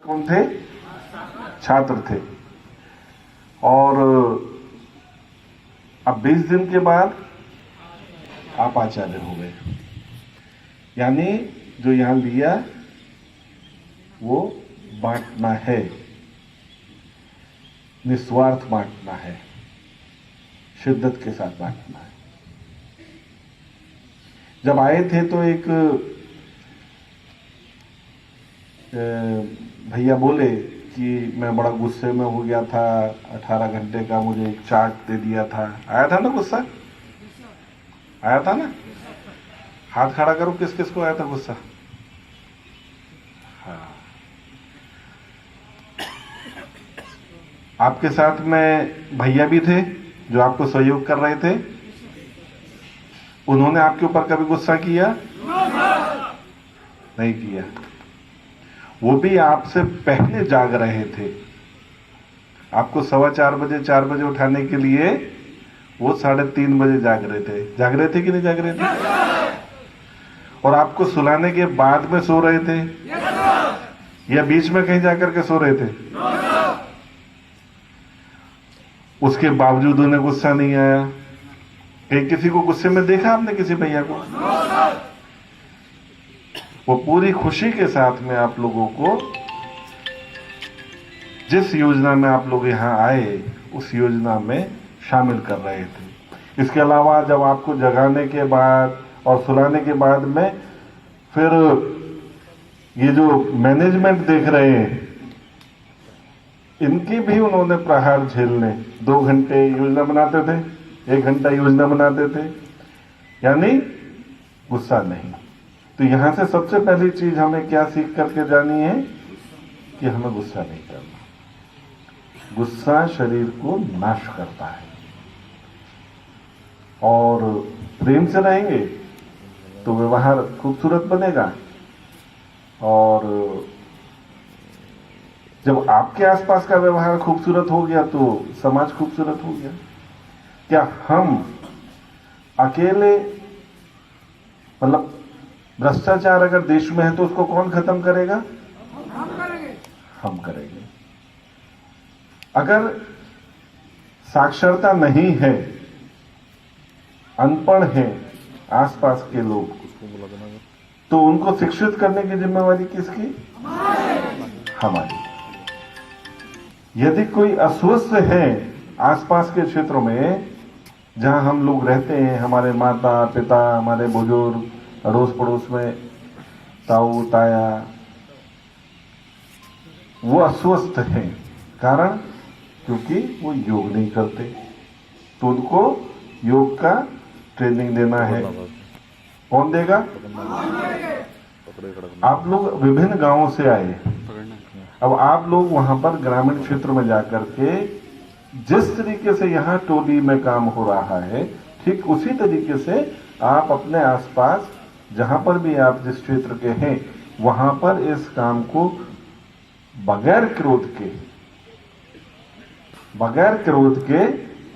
कौन थे? छात्र थे। और अब 20 दिन के बाद आप आचार्य हो गए। यानी जो यहां लिया वो बांटना है, निस्वार्थ बांटना है, शिद्दत के साथ बांटना है। जब आए थे तो एक भैया बोले कि मैं बड़ा गुस्से में हो गया था, 18 घंटे का मुझे एक चार्ट दे दिया था। आया था ना गुस्सा? आया था ना? हाथ खड़ा करो, किस किस को आया था गुस्सा? हाँ। आपके साथ में भैया भी थे जो आपको सहयोग कर रहे थे। उन्होंने आपके ऊपर कभी गुस्सा किया? नहीं किया। वो भी आपसे पहले जाग रहे थे। आपको 4:15 बजे 4 बजे उठाने के लिए वो 3:30 बजे जाग रहे थे। जाग रहे थे कि नहीं जाग रहे थे? और आपको सुलाने के बाद में सो रहे थे या बीच में कहीं जाकर के सो रहे थे? उसके बावजूद उन्हें गुस्सा नहीं आया। कहीं किसी को गुस्से में देखा आपने किसी भैया को? वो पूरी खुशी के साथ में आप लोगों को, जिस योजना में आप लोग यहाँ आए उस योजना में शामिल कर रहे थे। इसके अलावा जब आपको जगाने के बाद और सुलाने के बाद में फिर ये जो मैनेजमेंट देख रहे हैं, इनकी भी उन्होंने प्रहार झेलने। 2 घंटे योजना बनाते थे, 1 घंटा योजना बनाते थे, यानी गुस्सा नहीं। तो यहां से सबसे पहली चीज हमें क्या सीख करके जानी है कि हमें गुस्सा नहीं करना। गुस्सा शरीर को नाश करता है। और प्रेम से रहेंगे तो व्यवहार खूबसूरत बनेगा। और जब आपके आसपास का व्यवहार खूबसूरत हो गया तो समाज खूबसूरत हो गया। क्या हम अकेले, मतलब भ्रष्टाचार अगर देश में है तो उसको कौन खत्म करेगा? हम करेंगे। अगर साक्षरता नहीं है, अनपढ़ हैं आसपास के लोग, तो उनको शिक्षित करने की जिम्मेवारी किसकी? हमारी। यदि कोई अस्वस्थ है आसपास के क्षेत्रों में जहां हम लोग रहते हैं, हमारे माता पिता, हमारे बुजुर्ग, अड़ोस पड़ोस में ताऊ ताया, वो अस्वस्थ हैं। कारण क्योंकि वो योग नहीं करते। तो उनको योग का ट्रेनिंग देना है। कौन देगा? आप लोग विभिन्न गांवों से आए। अब आप लोग वहां पर ग्रामीण क्षेत्र में जाकर के जिस तरीके से यहाँ टोली में काम हो रहा है, ठीक उसी तरीके से आप अपने आसपास जहां पर भी आप जिस क्षेत्र के हैं वहां पर इस काम को बगैर क्रोध के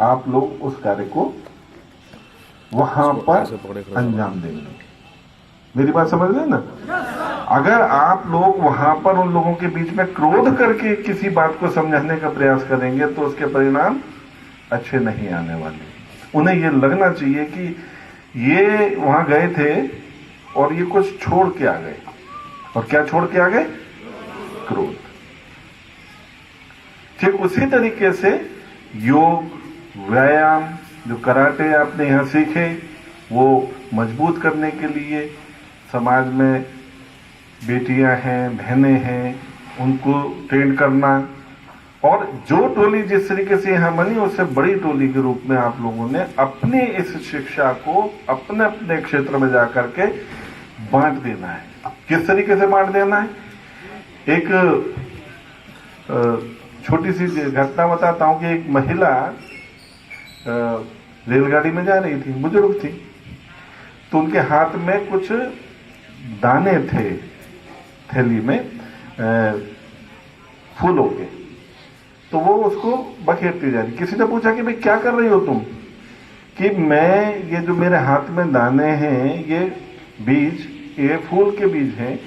आप लोग उस कार्य को वहां पर अंजाम देंगे। मेरी बात समझ रहे ना? अगर आप लोग वहां पर उन लोगों के बीच में क्रोध करके किसी बात को समझाने का प्रयास करेंगे तो उसके परिणाम अच्छे नहीं आने वाले। उन्हें ये लगना चाहिए कि ये वहां गए थे और ये कुछ छोड़ के आ गए। और क्या छोड़ के आ गए? क्रोध। ठीक उसी तरीके से योग, व्यायाम, जो कराटे आपने यहां सीखे, वो मजबूत करने के लिए समाज में बेटियां हैं, बहनें हैं, उनको ट्रेन करना। और जो टोली जिस तरीके से यहां बनी, उससे बड़ी टोली के रूप में आप लोगों ने अपनी इस शिक्षा को अपने अपने क्षेत्र में जाकर के बांट देना है। किस तरीके से बांट देना है? एक छोटी सी घटना बताता हूं कि एक महिला रेलगाड़ी में जा रही थी, बुजुर्ग थी, तो उनके हाथ में कुछ दाने थे थैली में फूलों के। तो वो उसको बखेरती जा रही। किसी ने पूछा कि भाई क्या कर रही हो तुम? कि मैं, ये जो मेरे हाथ में दाने हैं, ये बीज, ये फूल के बीज हैं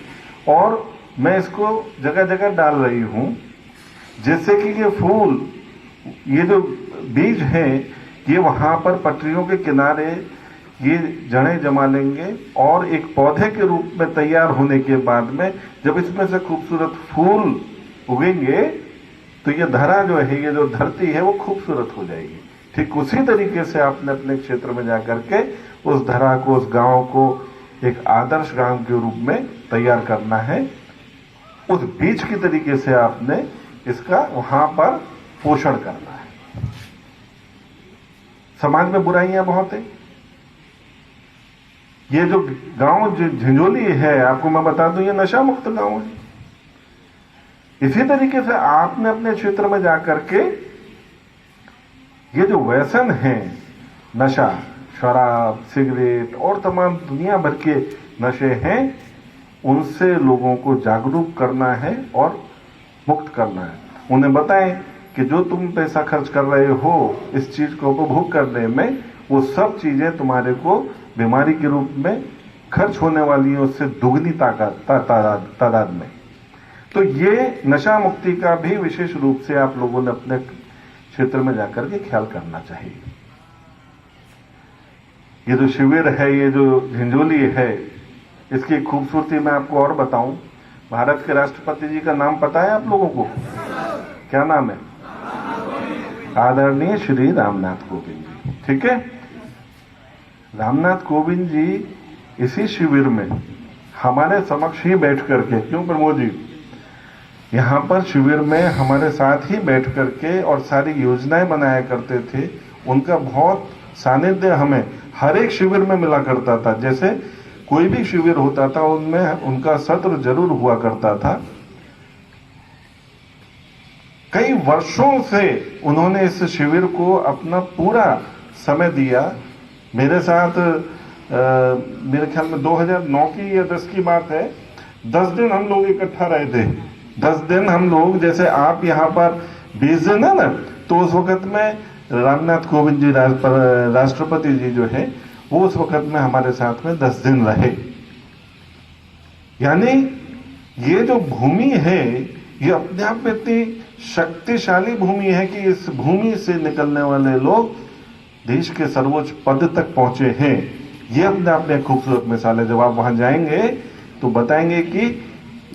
और मैं इसको जगह जगह डाल रही हूं, जिससे कि ये फूल, ये जो बीज हैं, ये वहां पर पटरियों के किनारे ये जड़ें जमा लेंगे और एक पौधे के रूप में तैयार होने के बाद में जब इसमें से खूबसूरत फूल उगेंगे तो ये धरा जो है, ये जो धरती है, वो खूबसूरत हो जाएगी। ठीक उसी तरीके से आपने अपने क्षेत्र में जाकर के उस धरा को, उस गांव को एक आदर्श गांव के रूप में तैयार करना है। उस बीज की तरीके से आपने इसका वहां पर पोषण करना है। समाज में बुराइयां बहुत है। ये जो गांव झिंझोली है, आपको मैं बता दूं, ये नशा मुक्त गांव है। इसी तरीके से आपने अपने क्षेत्र में जाकर के ये जो व्यसन है, नशा, शराब, सिगरेट और तमाम दुनिया भर के नशे हैं, उनसे लोगों को जागरूक करना है और मुक्त करना है। उन्हें बताएं कि जो तुम पैसा खर्च कर रहे हो इस चीज को उपभोग करने में, वो सब चीजें तुम्हारे को बीमारी के रूप में खर्च होने वाली है, उससे दुगनी तादाद में। तो ये नशा मुक्ति का भी विशेष रूप से आप लोगों ने अपने क्षेत्र में जाकर के ख्याल करना चाहिए। ये जो शिविर है, ये जो झिंझोली है, इसकी खूबसूरती मैं आपको और बताऊं। भारत के राष्ट्रपति जी का नाम पता है आप लोगों को? क्या नाम है? आदरणीय श्री रामनाथ कोविंद जी। ठीक है, रामनाथ कोविंद जी इसी शिविर में हमारे समक्ष ही बैठ करके, क्यों प्रमोद जी, यहां पर शिविर में हमारे साथ ही बैठ करके और सारी योजनाएं बनाया करते थे। उनका बहुत सानिध्य हमें हर एक शिविर में मिला करता था। जैसे कोई भी शिविर होता था उनमें उनका सत्र जरूर हुआ करता था। कई वर्षों से उन्होंने इस शिविर को अपना पूरा समय दिया। मेरे साथ मेरे ख्याल में 2009 की या 10 की बात है, 10 दिन हम लोग इकट्ठा रहे थे। 10 दिन हम लोग, जैसे आप यहाँ पर 20 दिन है ना, तो उस वक्त में रामनाथ कोविंद जी राष्ट्रपति जी जो है, वो उस वक्त में हमारे साथ में 10 दिन रहे। यानी ये जो भूमि है, ये अपने आप में इतनी शक्तिशाली भूमि है कि इस भूमि से निकलने वाले लोग देश के सर्वोच्च पद तक पहुंचे हैं। ये अपने आप में खूबसूरत मिसाल है। जब आप वहां जाएंगे तो बताएंगे कि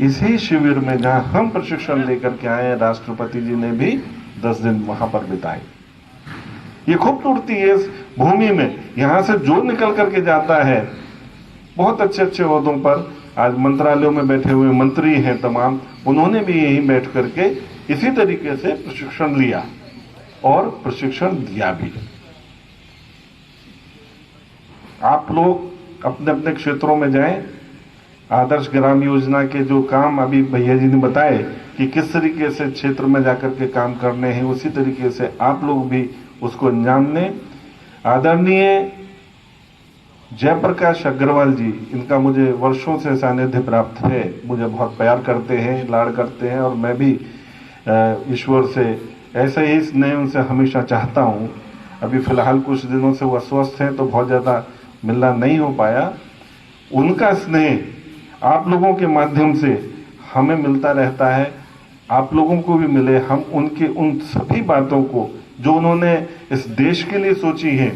इसी शिविर में जहां हम प्रशिक्षण लेकर के आए, राष्ट्रपति जी ने भी 10 दिन वहां पर बिताए। ये खूबसूरती है इस भूमि में। यहां से जो निकल करके जाता है, बहुत अच्छे अच्छे ओहदों पर आज मंत्रालयों में बैठे हुए मंत्री हैं तमाम, उन्होंने भी यहीं बैठ करके इसी तरीके से प्रशिक्षण लिया और प्रशिक्षण दिया भी। आप लोग अपने अपने क्षेत्रों में जाएं। आदर्श ग्राम योजना के जो काम अभी भैया जी ने बताए कि किस तरीके से क्षेत्र में जाकर के काम करने हैं, उसी तरीके से आप लोग भी उसको अंजाम दें। आदरणीय जयप्रकाश अग्रवाल जी, इनका मुझे वर्षों से सानिध्य प्राप्त है, मुझे बहुत प्यार करते हैं, लाड़ करते हैं, और मैं भी ईश्वर से ऐसे ही स्नेह उनसे हमेशा चाहता हूं। अभी फिलहाल कुछ दिनों से वो अस्वस्थ हैं तो बहुत ज्यादा मिलना नहीं हो पाया। उनका स्नेह आप लोगों के माध्यम से हमें मिलता रहता है, आप लोगों को भी मिले। हम उनके उन सभी बातों को जो उन्होंने इस देश के लिए सोची है,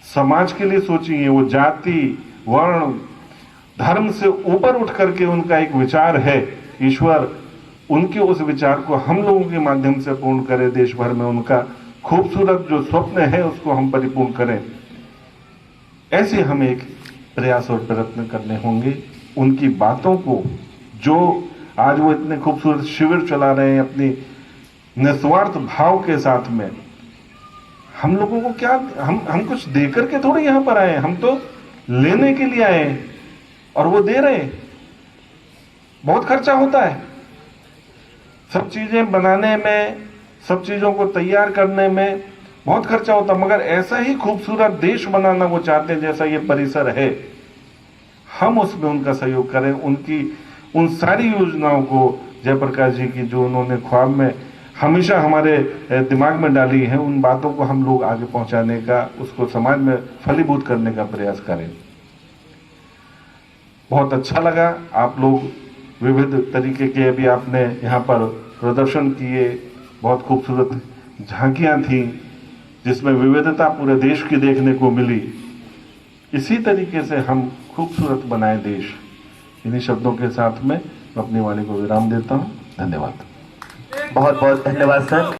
समाज के लिए सोची है, वो जाति, वर्ण, धर्म से ऊपर उठ करके उनका एक विचार है, ईश्वर उनके उस विचार को हम लोगों के माध्यम से पूर्ण करे। देश भर में उनका खूबसूरत जो स्वप्न है उसको हम परिपूर्ण करें। ऐसे हमें एक प्रयास और प्रयत्न करने होंगे। उनकी बातों को, जो आज वो इतने खूबसूरत शिविर चला रहे हैं अपनी निस्वार्थ भाव के साथ में, हम लोगों को क्या, हम कुछ देकर के थोड़े यहां पर आए हैं, हम तो लेने के लिए आए हैं और वो दे रहे हैं। बहुत खर्चा होता है सब चीजें बनाने में, सब चीजों को तैयार करने में बहुत खर्चा होता है, मगर ऐसा ही खूबसूरत देश बनाना वो चाहते हैं जैसा ये परिसर है। हम उसमें उनका सहयोग करें। उनकी उन सारी योजनाओं को, जयप्रकाश जी की जो उन्होंने ख्वाब में हमेशा हमारे दिमाग में डाली है, उन बातों को हम लोग आगे पहुंचाने का, उसको समाज में फलीभूत करने का प्रयास करें। बहुत अच्छा लगा आप लोग विविध तरीके के अभी आपने यहाँ पर प्रदर्शन किए, बहुत खूबसूरत झांकियाँ थीं जिसमें विविधता पूरे देश की देखने को मिली। इसी तरीके से हम खूबसूरत बनाए देश। इन्हीं शब्दों के साथ में मैं अपनी वाणी को विराम देता हूँ। धन्यवाद। बहुत बहुत धन्यवाद सर।